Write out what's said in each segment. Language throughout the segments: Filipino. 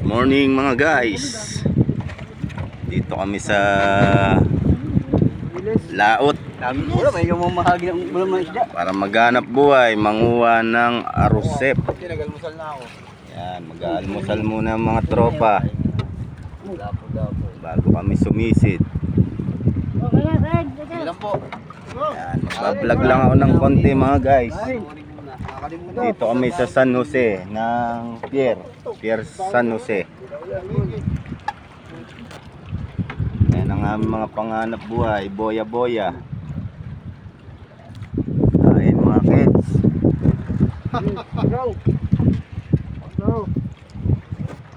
Good morning mga guys. Dito kami sa laot para maghanap buhay, manguha ng arusep. Yan, mag-aalmusal muna mga tropa bago kami sumisid. Yan, mag-vlog lang ako ng konti mga guys. Dito kami sa San Jose ng Pier San Jose. Yan ang aming mga panganap buhay, boya-boya. Ayun mga kids.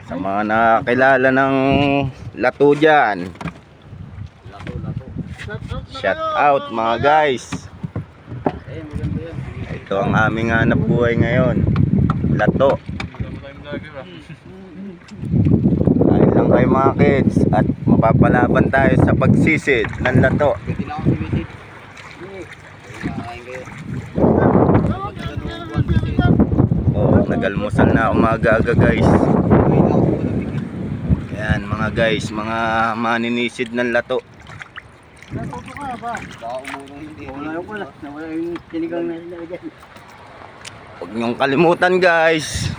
Sa mga nakakilala ng lato dyan, shout out mga guys. Ito ang aming hanap buhay ngayon, lato. Ayun lang kayo mga kids, at mapapalaban tayo sa pagsisid ng lato. Oh, nagalmusal na umaga guys. Yan mga guys, mga maninisid ng lato. Huwag niyong kalimutan guys,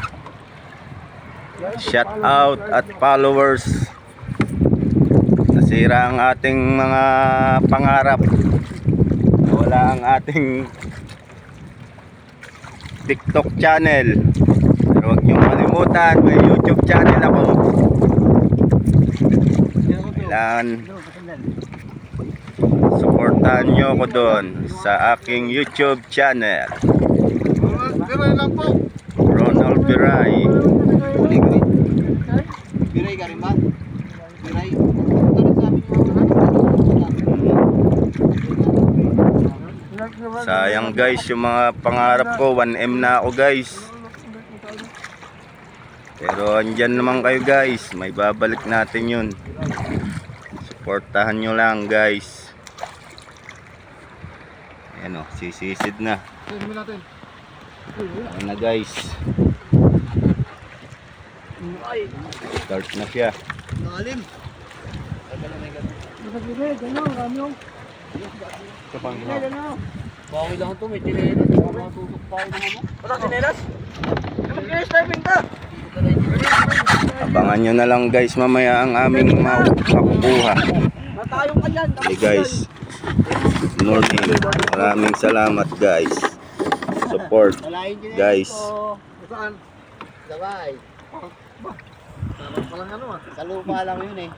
shout out at followers. Nasira ang ating mga pangarap, wala ang ating TikTok channel. Pero huwag niyong kalimutan, may YouTube channel ako. Kailangan supportahan nyo ako doon sa aking YouTube channel, Ronald Biray. Sayang guys, yung mga pangarap ko, 1M na ako guys. Pero andyan naman kayo guys, may babalik natin yun. Supportahan nyo lang guys. Ayan o, sisisid na. Ayan na guys, start na siya. Bawi lang ito, may tinelas. Matutok pa rin naman. Wala tinelas? Mag-tinelas timing ka! Abangan nyo na lang guys mamaya ang aming makukuha. Natayong ka dyan. Okay guys, good morning. Maraming salamat guys. Support guys. Saan? Sabay. Sa lupa lang yun eh.